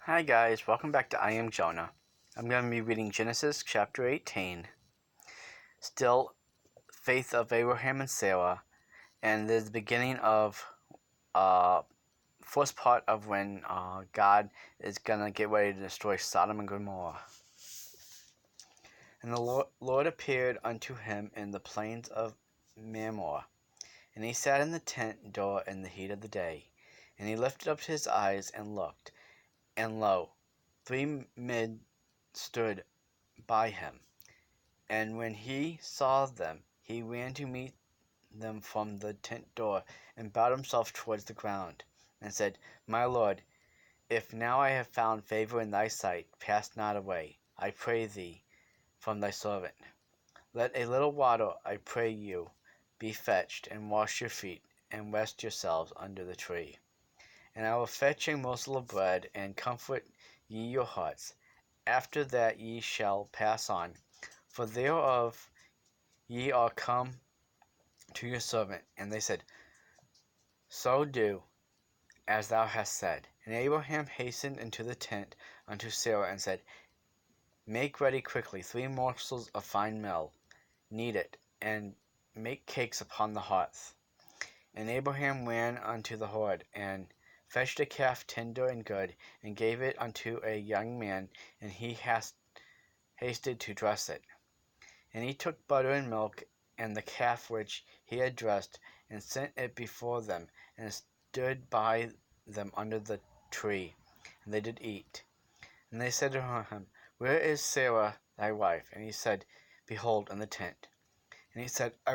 Hi guys, welcome back to I Am Jonah. I'm going to be reading Genesis chapter 18. Still, faith of Abraham and Sarah, and there's the beginning of first part of when God is going to get ready to destroy Sodom and Gomorrah. And the Lord appeared unto him in the plains of Mamre, and he sat in the tent door in the heat of the day. And he lifted up his eyes and looked, and lo, 3 men stood by him. And when he saw them, he ran to meet them from the tent door, and bowed himself towards the ground, and said, My Lord, if now I have found favor in thy sight, pass not away, I pray thee, from thy servant. Let a little water, I pray you, be fetched, and wash your feet, and rest yourselves under the tree. And I will fetch a morsel of bread, and comfort ye your hearts. After that ye shall pass on, for thereof ye are come to your servant. And they said, So do, as thou hast said. And Abraham hastened into the tent unto Sarah, and said, Make ready quickly 3 morsels of fine meal, knead it, and make cakes upon the hearth. And Abraham ran unto the herd, and fetched a calf tender and good, and gave it unto a young man, and he hasted to dress it. And he took butter and milk, and the calf which he had dressed, and set it before them, and stood by them under the tree, and they did eat. And they said to him, Where is Sarah thy wife? And he said, Behold, in the tent. And he said, I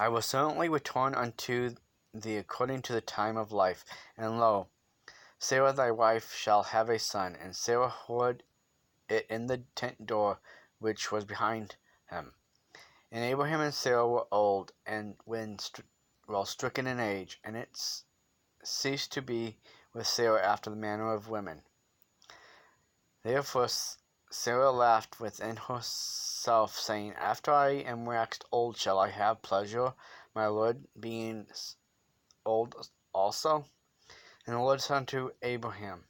will certainly return unto thee according to the time of life. And lo, Sarah thy wife shall have a son. And Sarah heard it in the tent door which was behind him. And Abraham and Sarah were old, and when stricken in age, and it ceased to be with Sarah after the manner of women. Therefore Sarah laughed within herself, saying, After I am waxed old shall I have pleasure, my Lord being old also? And the Lord said unto Abraham,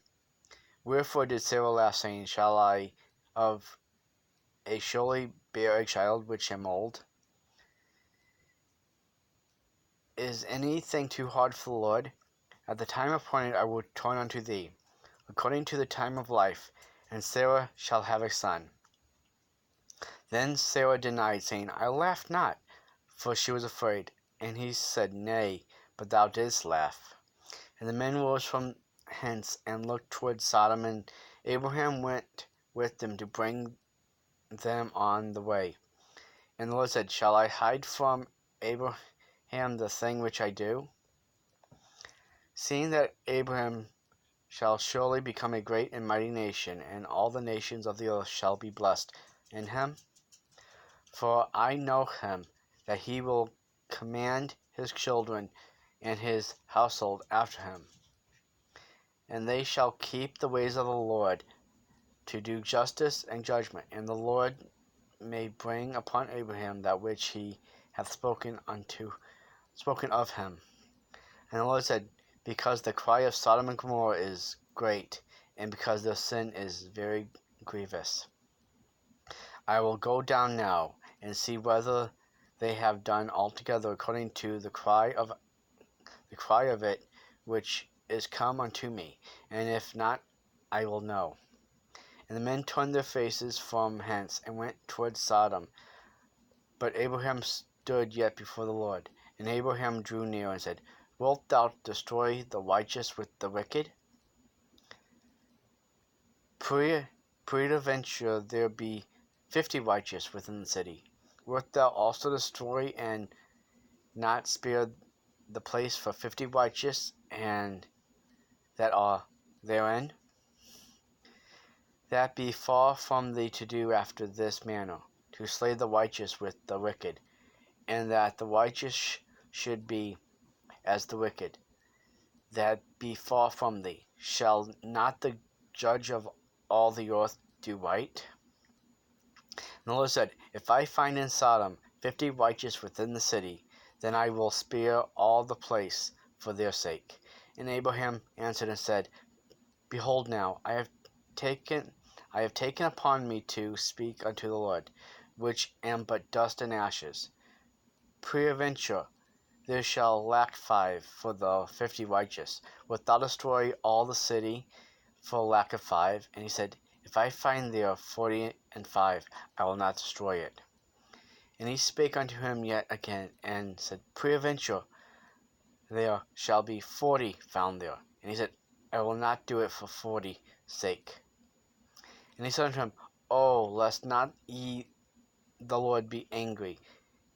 Wherefore did Sarah laugh, saying, Shall I of a surely bear a child which am old? Is anything too hard for the Lord? At the time appointed I will return unto thee, according to the time of life, and Sarah shall have a son. Then Sarah denied, saying, I laughed not, for she was afraid. And he said, Nay, but thou didst laugh. And the men rose from hence, and looked toward Sodom, and Abraham went with them to bring them on the way. And the Lord said, Shall I hide from Abraham the thing which I do? Seeing that Abraham shall surely become a great and mighty nation, and all the nations of the earth shall be blessed in him. For I know him, that he will command his children and his household after him. And they shall keep the ways of the Lord, to do justice and judgment. And the Lord may bring upon Abraham that which he hath spoken of him. And the Lord said, Because the cry of Sodom and Gomorrah is great, and because their sin is very grievous, I will go down now, and see whether they have done altogether according to the cry of it which is come unto me, and if not, I will know. And the men turned their faces from hence, and went toward Sodom. But Abraham stood yet before the Lord. And Abraham drew near, and said, Wilt thou destroy the righteous with the wicked? Peradventure there be 50 righteous within the city. Wilt thou also destroy, and not spare the place for 50 righteous, and that are therein? That be far from thee to do after this manner, to slay the righteous with the wicked, and that the righteous should be as the wicked. That be far from thee. Shall not the judge of all the earth do right? And the Lord said, If I find in Sodom 50 righteous within the city, then I will spare all the place for their sake. And Abraham answered and said, Behold now, I have taken upon me to speak unto the Lord, which am but dust and ashes. Peradventure there shall lack 5 for the 50 righteous. Wilt thou destroy all the city for lack of 5? And he said, If I find there 45, I will not destroy it. And he spake unto him yet again, and said, Peradventure there shall be 40 found there. And he said, I will not do it for 40 sake. And he said unto him, Oh, lest not ye the Lord be angry,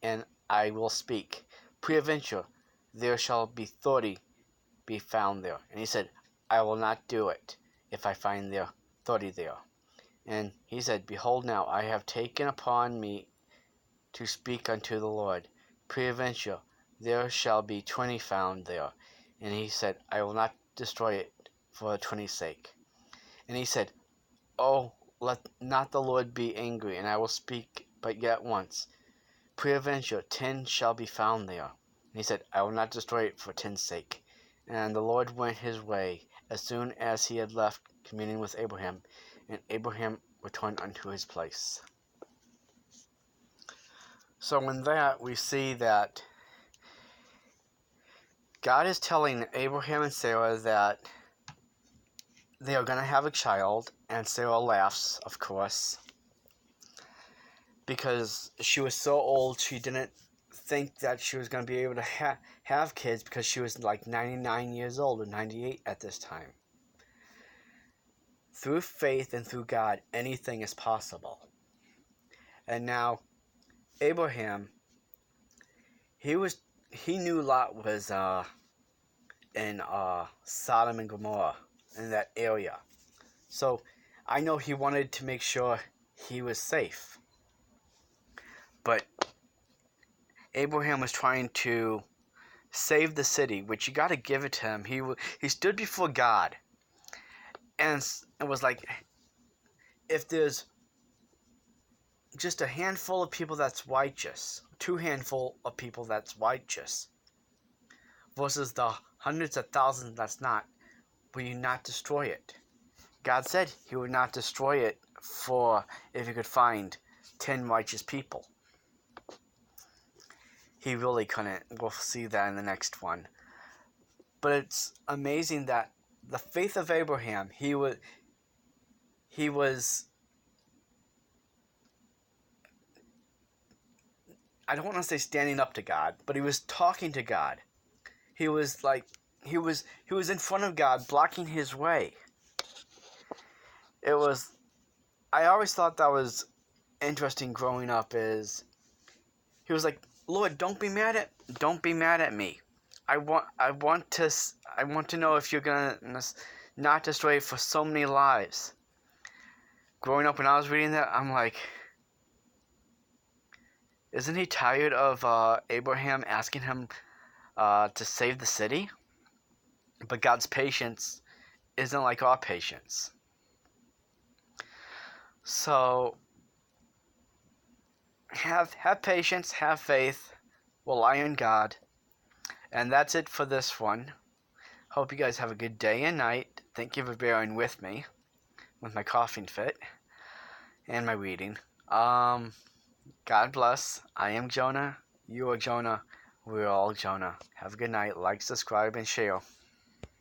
and I will speak. Peradventure there shall be 30 be found there. And he said, I will not do it, if I find there 30 there. And he said, Behold now, I have taken upon me to speak unto the Lord. Peradventure there shall be 20 found there. And he said, I will not destroy it for 20's sake. And he said, Oh, let not the Lord be angry, and I will speak but yet once. Peradventure 10 shall be found there. And he said, I will not destroy it for 10's sake. And the Lord went his way as soon as he had left communing with Abraham, and Abraham returned unto his place. So in that we see that God is telling Abraham and Sarah that they are going to have a child, and Sarah laughs, of course, because she was so old she didn't think that she was going to be able to have kids, because she was like 99 years old or 98 at this time. Through faith and through God, anything is possible. And now Abraham, he knew Lot was in Sodom and Gomorrah, in that area. So I know he wanted to make sure he was safe. But Abraham was trying to save the city, which you got to give it to him. He stood before God, and it was like, if there's just a handful of people that's righteous, 2 handful of people that's righteous, versus the hundreds of thousands that's not, will you not destroy it? God said he would not destroy it for if he could find 10 righteous people. He really couldn't. We'll see that in the next one. But it's amazing that the faith of Abraham, he was I don't want to say standing up to God, but he was talking to God. He was in front of God, blocking his way. I always thought that was interesting growing up. Is he was like, Lord, don't be mad at me. I want to know if you're gonna not destroy it for so many lives. Growing up, when I was reading that, I'm like, isn't he tired of Abraham asking him to save the city? But God's patience isn't like our patience. So have patience, have faith, rely on God. And that's it for this one. Hope you guys have a good day and night. Thank you for bearing with me with my coughing fit and my reading. God bless. I am Jonah. You are Jonah. We're all Jonah. Have a good night. Like, subscribe, and share.